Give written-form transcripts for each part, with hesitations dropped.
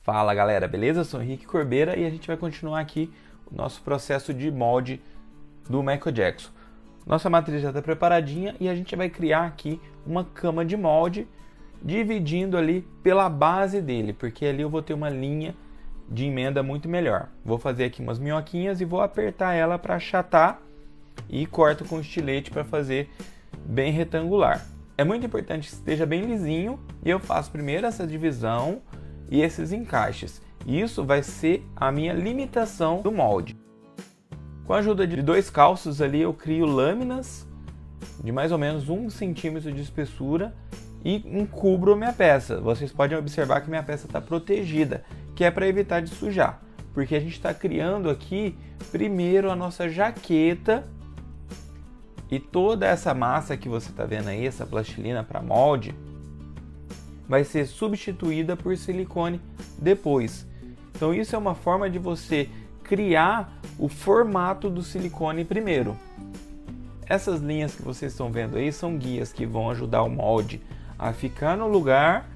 Fala galera, beleza? Eu sou o Henrique Corbeira e a gente vai continuar aqui o nosso processo de molde do Michael Jackson. Nossa matriz já está preparadinha e a gente vai criar aqui uma cama de molde, dividindo ali pela base dele, porque ali eu vou ter uma linha de emenda muito melhor. Vou fazer aqui umas minhoquinhas e vou apertar ela para achatar e corto com estilete para fazer bem retangular. É muito importante que esteja bem lisinho e eu faço primeiro essa divisão e esses encaixes. Isso vai ser a minha limitação do molde. Com a ajuda de 2 calços ali eu crio lâminas de mais ou menos 1 centímetro de espessura e encubro a minha peça. Vocês podem observar que minha peça está protegida, que é para evitar de sujar, porque a gente está criando aqui primeiro a nossa jaqueta e toda essa massa que você está vendo aí, essa plastilina para molde, vai ser substituída por silicone depois. Então isso é uma forma de você criar o formato do silicone primeiro. Essas linhas que vocês estão vendo aí são guias que vão ajudar o molde a ficar no lugar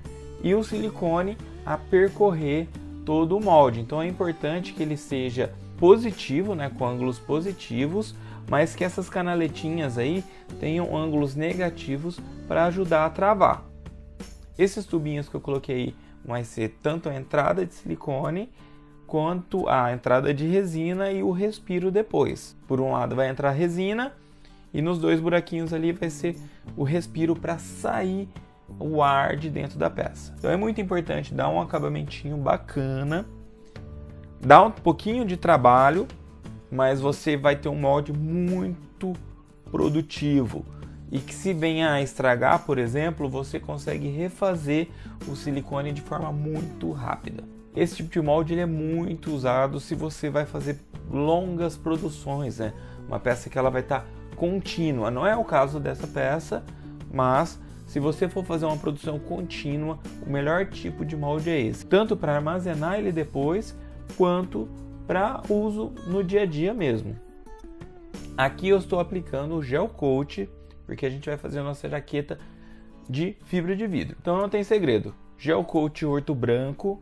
e o silicone a percorrer todo o molde. Então é importante que ele seja positivo, né, com ângulos positivos, mas que essas canaletinhas aí tenham ângulos negativos para ajudar a travar. Esses tubinhos que eu coloquei aí vai ser tanto a entrada de silicone quanto a entrada de resina e o respiro depois. Por um lado vai entrar a resina e nos 2 buraquinhos ali vai ser o respiro para sair o ar de dentro da peça. Então é muito importante dar um acabamentinho bacana, dá um pouquinho de trabalho, mas você vai ter um molde muito produtivo. E que se venha a estragar, por exemplo, você consegue refazer o silicone de forma muito rápida. Esse tipo de molde ele é muito usado se você vai fazer longas produções, né? Uma peça que ela vai estar contínua. Não é o caso dessa peça, mas se você for fazer uma produção contínua, o melhor tipo de molde é esse. Tanto para armazenar ele depois, quanto para uso no dia a dia mesmo. Aqui eu estou aplicando o gel coat, porque a gente vai fazer a nossa jaqueta de fibra de vidro. Então não tem segredo. Gel coat horto branco,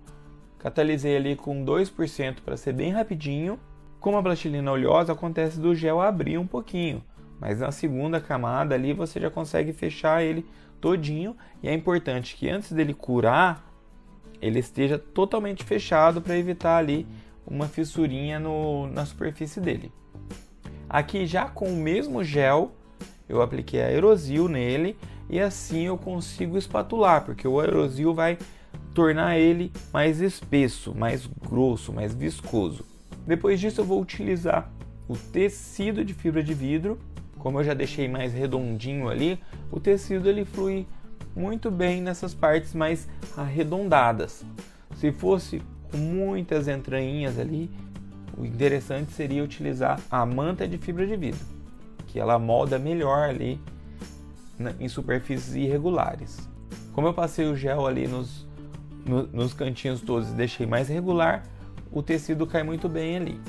catalisei ali com 2% para ser bem rapidinho. Como a plastilina oleosa, acontece do gel abrir um pouquinho, mas na segunda camada ali você já consegue fechar ele todinho, e é importante que antes dele curar, ele esteja totalmente fechado para evitar ali uma fissurinha na superfície dele. Aqui já com o mesmo gel, eu apliquei aerosil nele e assim eu consigo espatular, porque o aerosil vai tornar ele mais espesso, mais grosso, mais viscoso. Depois disso eu vou utilizar o tecido de fibra de vidro. Como eu já deixei mais redondinho ali, o tecido ele flui muito bem nessas partes mais arredondadas. Se fosse com muitas entranhinhas ali, o interessante seria utilizar a manta de fibra de vidro, que ela molda melhor ali em superfícies irregulares. Como eu passei o gel ali nos cantinhos todos e deixei mais regular, o tecido cai muito bem ali.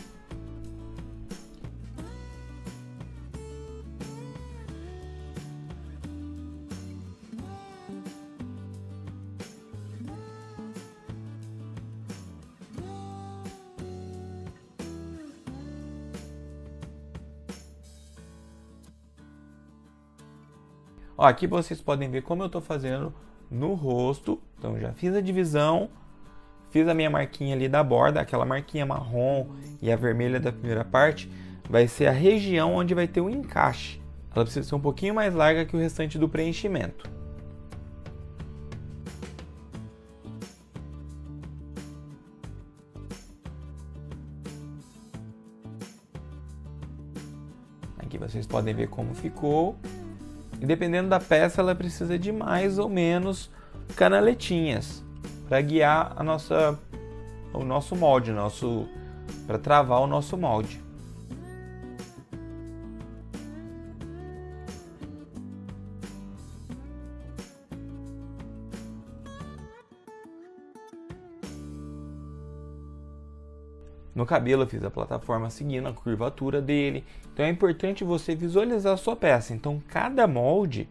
Ó, aqui vocês podem ver como eu estou fazendo no rosto. Então já fiz a divisão, fiz a minha marquinha ali da borda, aquela marquinha marrom e a vermelha da primeira parte vai ser a região onde vai ter o encaixe. Ela precisa ser um pouquinho mais larga que o restante do preenchimento. Aqui vocês podem ver como ficou. E dependendo da peça, ela precisa de mais ou menos canaletinhas para guiar o nosso molde, para travar o nosso molde. No cabelo eu fiz a plataforma seguindo a curvatura dele. Então é importante você visualizar a sua peça. Então cada molde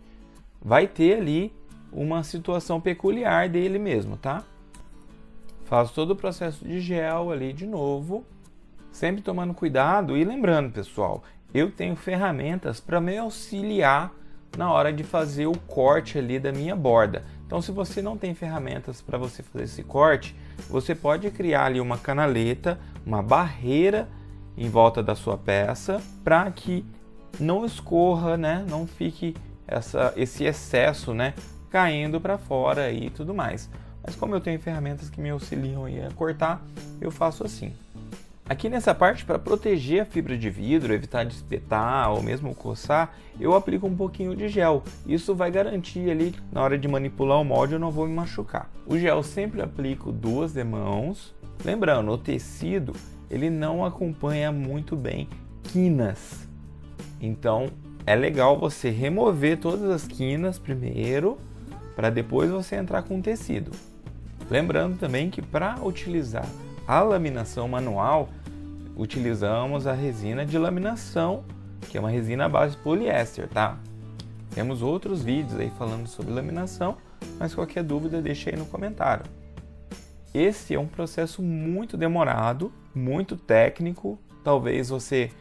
vai ter ali uma situação peculiar dele mesmo, tá? Faço todo o processo de gel ali de novo, sempre tomando cuidado e lembrando, pessoal, eu tenho ferramentas para me auxiliar na hora de fazer o corte ali da minha borda. Então, se você não tem ferramentas para você fazer esse corte, você pode criar ali uma canaleta, uma barreira em volta da sua peça para que não escorra, né? Não fique esse excesso, né? Caindo para fora e tudo mais. Mas como eu tenho ferramentas que me auxiliam a cortar, eu faço assim. Aqui nessa parte, para proteger a fibra de vidro, evitar de espetar ou mesmo coçar, eu aplico um pouquinho de gel. Isso vai garantir ali, na hora de manipular o molde, eu não vou me machucar. O gel sempre aplico 2 demãos. Lembrando, o tecido, ele não acompanha muito bem quinas. Então, é legal você remover todas as quinas primeiro, para depois você entrar com o tecido. Lembrando também que para utilizar a laminação manual, utilizamos a resina de laminação, que é uma resina à base de poliéster, tá? Temos outros vídeos aí falando sobre laminação, mas qualquer dúvida deixa aí no comentário. Esse é um processo muito demorado, muito técnico. Talvez você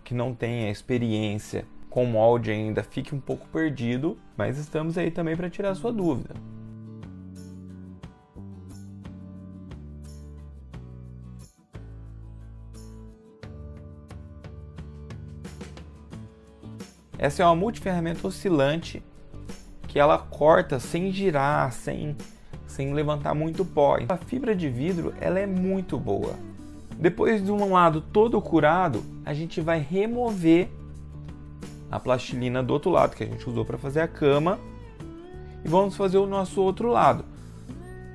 que não tenha experiência com molde ainda fique um pouco perdido, mas estamos aí também para tirar sua dúvida. Essa é uma multiferramenta oscilante que ela corta sem girar, sem levantar muito pó. A fibra de vidro ela é muito boa. Depois de um lado todo curado, a gente vai remover a plastilina do outro lado que a gente usou para fazer a cama e vamos fazer o nosso outro lado.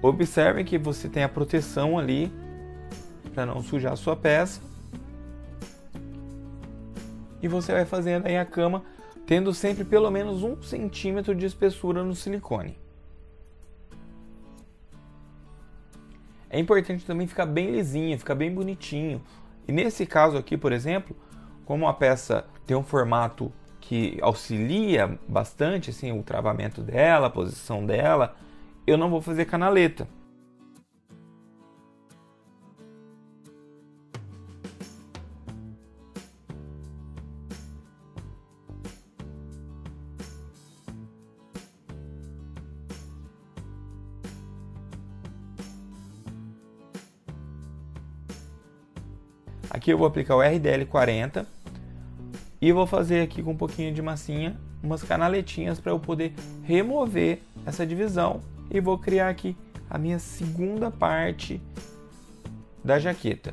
Observem que você tem a proteção ali para não sujar a sua peça. E você vai fazendo aí a cama, tendo sempre pelo menos 1 centímetro de espessura no silicone. É importante também ficar bem lisinho, ficar bem bonitinho. E nesse caso aqui, por exemplo, como a peça tem um formato que auxilia bastante assim, o travamento dela, a posição dela, eu não vou fazer canaleta. Aqui eu vou aplicar o RDL 40 e vou fazer aqui com um pouquinho de massinha umas canaletinhas para eu poder remover essa divisão e vou criar aqui a minha segunda parte da jaqueta.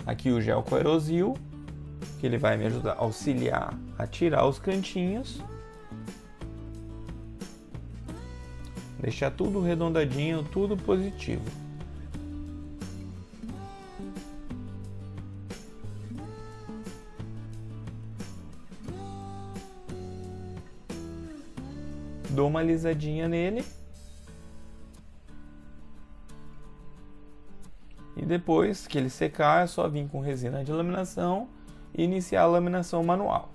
Aqui o gel Coerosil, que ele vai me ajudar a auxiliar a tirar os cantinhos. Deixar tudo redondadinho, tudo positivo. Dou uma alisadinha nele. E depois que ele secar, é só vir com resina de laminação e iniciar a laminação manual.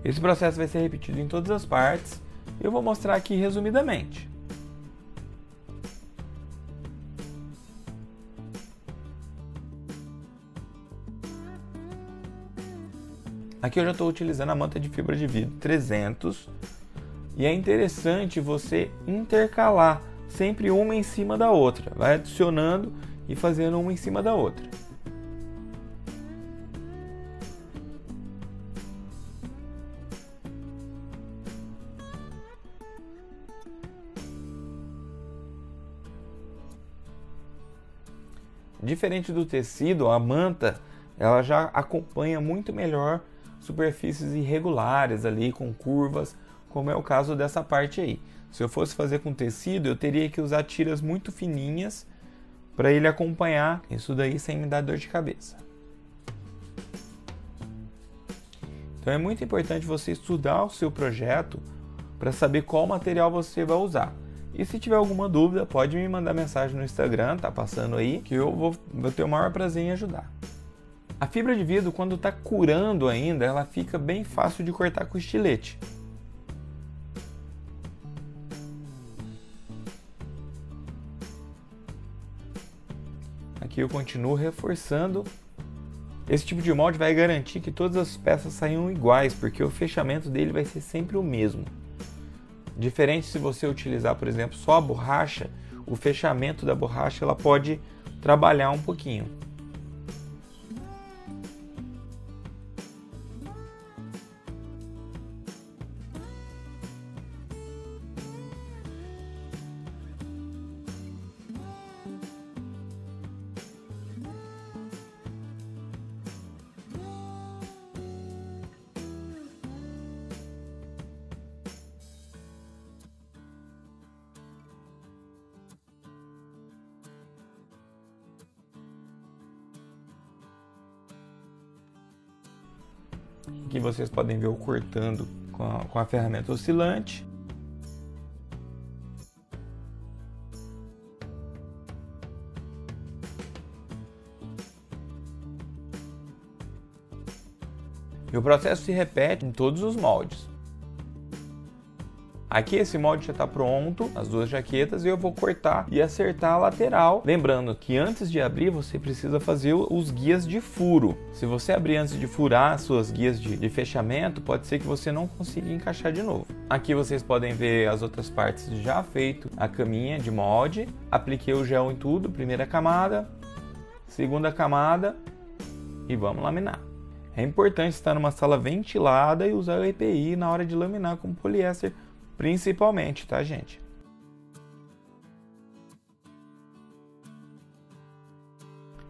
Esse processo vai ser repetido em todas as partes. Eu vou mostrar aqui resumidamente. Aqui eu já estou utilizando a manta de fibra de vidro 300 e é interessante você intercalar sempre uma em cima da outra. Vai adicionando e fazendo uma em cima da outra. Diferente do tecido, a manta ela já acompanha muito melhor superfícies irregulares ali com curvas, como é o caso dessa parte aí. Se eu fosse fazer com tecido, eu teria que usar tiras muito fininhas para ele acompanhar isso daí sem me dar dor de cabeça. Então é muito importante você estudar o seu projeto para saber qual material você vai usar. E se tiver alguma dúvida, pode me mandar mensagem no Instagram, tá passando aí, que eu vou ter o maior prazer em ajudar. A fibra de vidro, quando está curando ainda, ela fica bem fácil de cortar com estilete. Aqui eu continuo reforçando. Esse tipo de molde vai garantir que todas as peças saiam iguais, porque o fechamento dele vai ser sempre o mesmo. Diferente se você utilizar, por exemplo, só a borracha, o fechamento da borracha ela pode trabalhar um pouquinho. Aqui vocês podem ver eu cortando com a ferramenta oscilante. E o processo se repete em todos os moldes. Aqui esse molde já está pronto, as duas jaquetas, e eu vou cortar e acertar a lateral. Lembrando que antes de abrir você precisa fazer os guias de furo. Se você abrir antes de furar as suas guias de fechamento, pode ser que você não consiga encaixar de novo. Aqui vocês podem ver as outras partes já feito, a caminha de molde. Apliquei o gel em tudo, primeira camada, segunda camada e vamos laminar. É importante estar numa sala ventilada e usar o EPI na hora de laminar com poliéster, principalmente, tá, gente?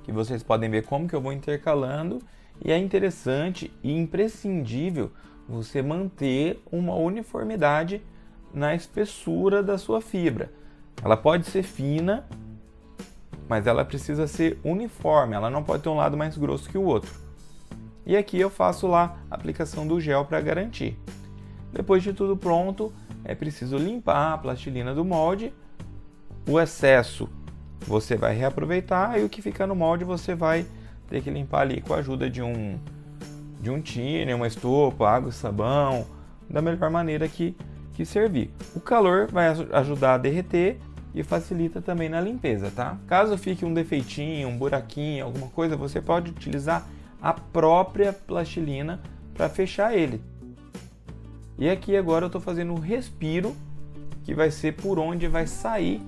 Aqui vocês podem ver como que eu vou intercalando, e é interessante e imprescindível você manter uma uniformidade na espessura da sua fibra. Ela pode ser fina, mas ela precisa ser uniforme, ela não pode ter um lado mais grosso que o outro. E aqui eu faço lá a aplicação do gel para garantir. Depois de tudo pronto, é preciso limpar a plastilina do molde. O excesso você vai reaproveitar e o que fica no molde você vai ter que limpar ali com a ajuda de um thinner, uma estopa, água e sabão, da melhor maneira que servir. O calor vai ajudar a derreter e facilita também na limpeza, tá? Caso fique um defeitinho, um buraquinho, alguma coisa, você pode utilizar a própria plastilina para fechar ele. E aqui agora eu estou fazendo um respiro, que vai ser por onde vai sair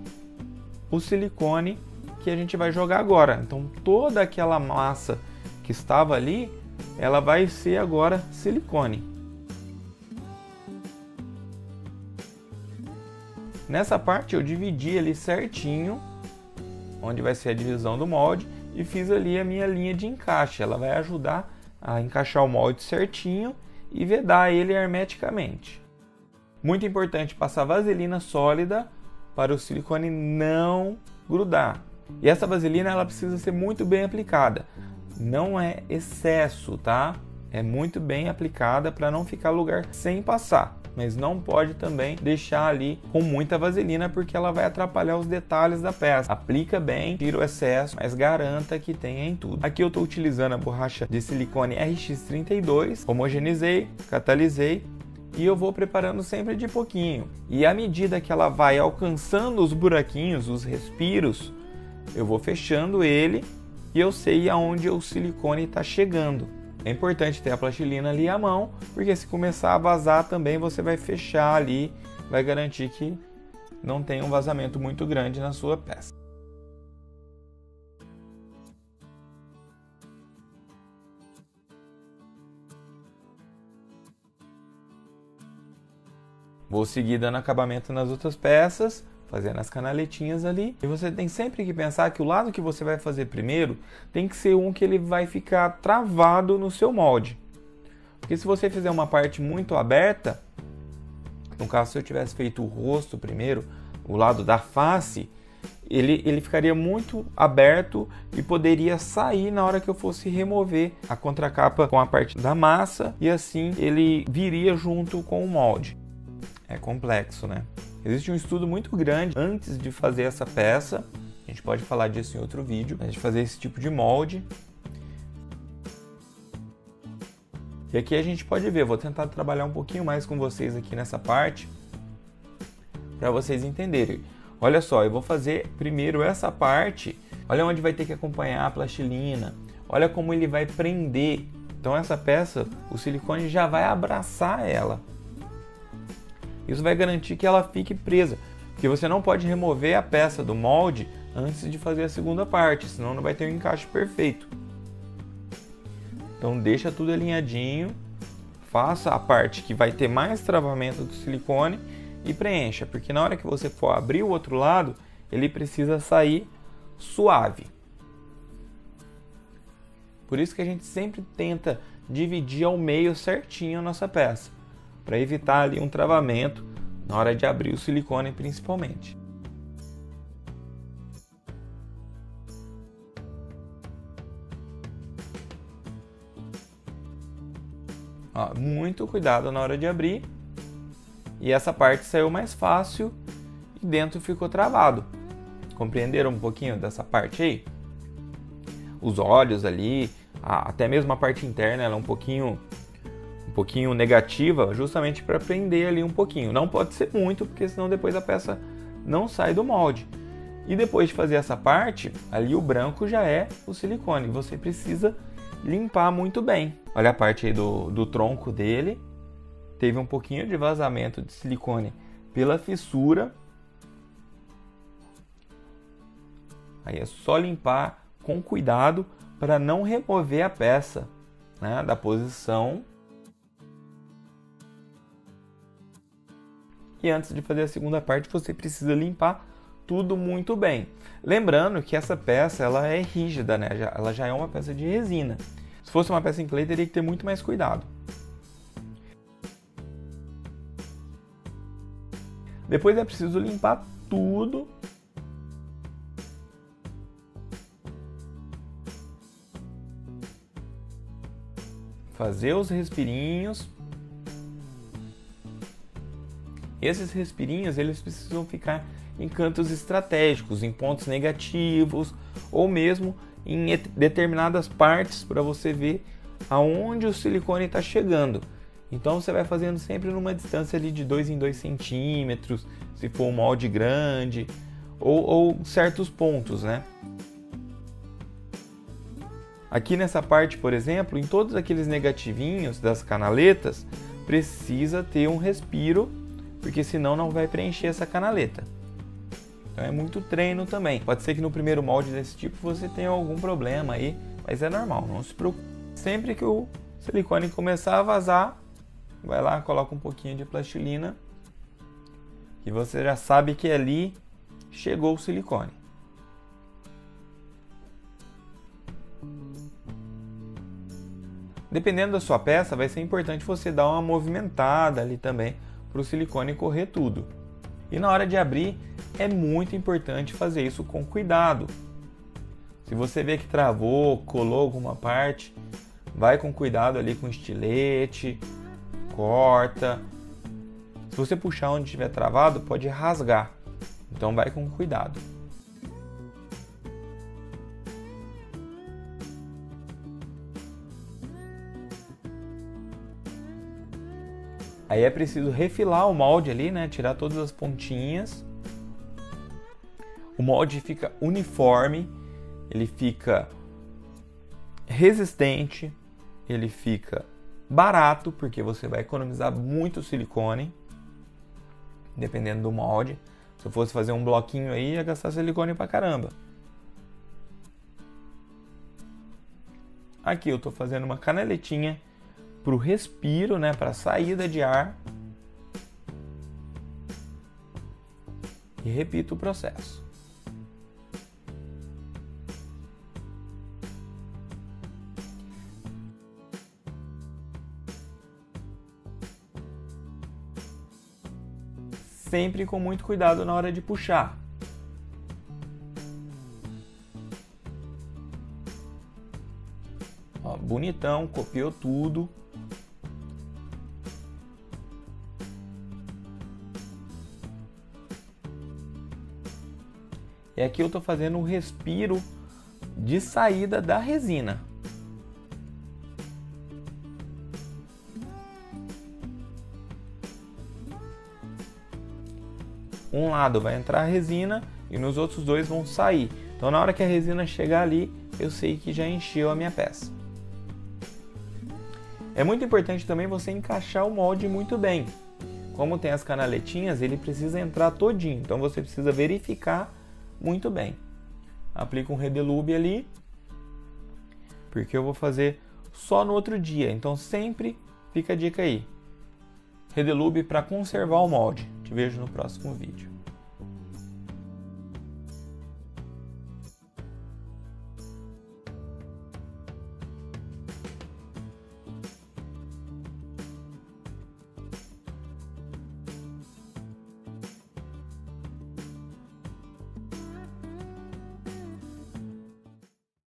o silicone que a gente vai jogar agora. Então toda aquela massa que estava ali, ela vai ser agora silicone. Nessa parte eu dividi ali certinho, onde vai ser a divisão do molde, e fiz ali a minha linha de encaixe. Ela vai ajudar a encaixar o molde certinho e vedar ele hermeticamente. Muito importante passar vaselina sólida para o silicone não grudar. E essa vaselina ela precisa ser muito bem aplicada. Não é excesso, tá? É muito bem aplicada para não ficar lugar sem passar. Mas não pode também deixar ali com muita vaselina, porque ela vai atrapalhar os detalhes da peça. Aplica bem, tira o excesso, mas garanta que tenha em tudo. Aqui eu estou utilizando a borracha de silicone RX32, homogeneizei, catalisei e eu vou preparando sempre de pouquinho. E à medida que ela vai alcançando os buraquinhos, os respiros, eu vou fechando ele e eu sei aonde o silicone está chegando. É importante ter a plastilina ali à mão, porque se começar a vazar também você vai fechar ali, vai garantir que não tenha um vazamento muito grande na sua peça. Vou seguir dando acabamento nas outras peças, fazendo as canaletinhas ali. E você tem sempre que pensar que o lado que você vai fazer primeiro tem que ser um que ele vai ficar travado no seu molde. Porque se você fizer uma parte muito aberta, no caso se eu tivesse feito o rosto primeiro, o lado da face, ele ficaria muito aberto e poderia sair na hora que eu fosse remover a contracapa com a parte da massa, e assim ele viria junto com o molde. É complexo, né? Existe um estudo muito grande antes de fazer essa peça. A gente pode falar disso em outro vídeo, de fazer esse tipo de molde. E aqui a gente pode ver, vou tentar trabalhar um pouquinho mais com vocês aqui nessa parte, para vocês entenderem. Olha só, eu vou fazer primeiro essa parte, olha onde vai ter que acompanhar a plastilina, olha como ele vai prender. Então essa peça, o silicone já vai abraçar ela. Isso vai garantir que ela fique presa, porque você não pode remover a peça do molde antes de fazer a segunda parte, senão não vai ter um encaixe perfeito. Então deixa tudo alinhadinho, faça a parte que vai ter mais travamento do silicone e preencha, porque na hora que você for abrir o outro lado, ele precisa sair suave. Por isso que a gente sempre tenta dividir ao meio certinho a nossa peça, para evitar ali um travamento na hora de abrir o silicone principalmente. Ó, muito cuidado na hora de abrir. E essa parte saiu mais fácil e dentro ficou travado. Compreenderam um pouquinho dessa parte aí? Os olhos ali, até mesmo a parte interna, ela é um pouquinho negativa, justamente para prender ali um pouquinho. Não pode ser muito, porque senão depois a peça não sai do molde. E depois de fazer essa parte, ali o branco já é o silicone. Você precisa limpar muito bem. Olha a parte aí do tronco dele. Teve um pouquinho de vazamento de silicone pela fissura. Aí é só limpar com cuidado para não remover a peça, né, da posição. E antes de fazer a segunda parte, você precisa limpar tudo muito bem. Lembrando que essa peça ela é rígida, né? Ela já é uma peça de resina. Se fosse uma peça em clay, teria que ter muito mais cuidado. Depois é preciso limpar tudo. Fazer os respirinhos. Esses respirinhos, eles precisam ficar em cantos estratégicos, em pontos negativos, ou mesmo em determinadas partes para você ver aonde o silicone está chegando. Então você vai fazendo sempre numa distância ali de 2 em 2 centímetros, se for um molde grande, ou certos pontos, né? Aqui nessa parte, por exemplo, em todos aqueles negativinhos das canaletas, precisa ter um respiro, porque senão não vai preencher essa canaleta. Então é muito treino também. Pode ser que no primeiro molde desse tipo você tenha algum problema aí, mas é normal, não se preocupe. Sempre que o silicone começar a vazar, vai lá, coloca um pouquinho de plastilina e você já sabe que ali chegou o silicone. Dependendo da sua peça, vai ser importante você dar uma movimentada ali também para o silicone correr tudo. E na hora de abrir, é muito importante fazer isso com cuidado. Se você vê que travou, colou alguma parte, vai com cuidado ali com estilete, corta. Se você puxar onde estiver travado, pode rasgar. Então vai com cuidado. Aí é preciso refilar o molde ali, né? Tirar todas as pontinhas. O molde fica uniforme, ele fica resistente, ele fica barato, porque você vai economizar muito silicone, dependendo do molde. Se eu fosse fazer um bloquinho aí, ia gastar silicone pra caramba. Aqui eu tô fazendo uma canaletinha pro respiro, né, para saída de ar. E repito o processo. Sempre com muito cuidado na hora de puxar. Ó, bonitão, copiou tudo. E aqui eu estou fazendo um respiro de saída da resina. Um lado vai entrar a resina e nos outros dois vão sair. Então na hora que a resina chegar ali, eu sei que já encheu a minha peça. É muito importante também você encaixar o molde muito bem. Como tem as canaletinhas, ele precisa entrar todinho, então você precisa verificar muito bem. Aplica um Redelube ali, porque eu vou fazer só no outro dia, então sempre fica a dica aí. Redelube para conservar o molde. Te vejo no próximo vídeo.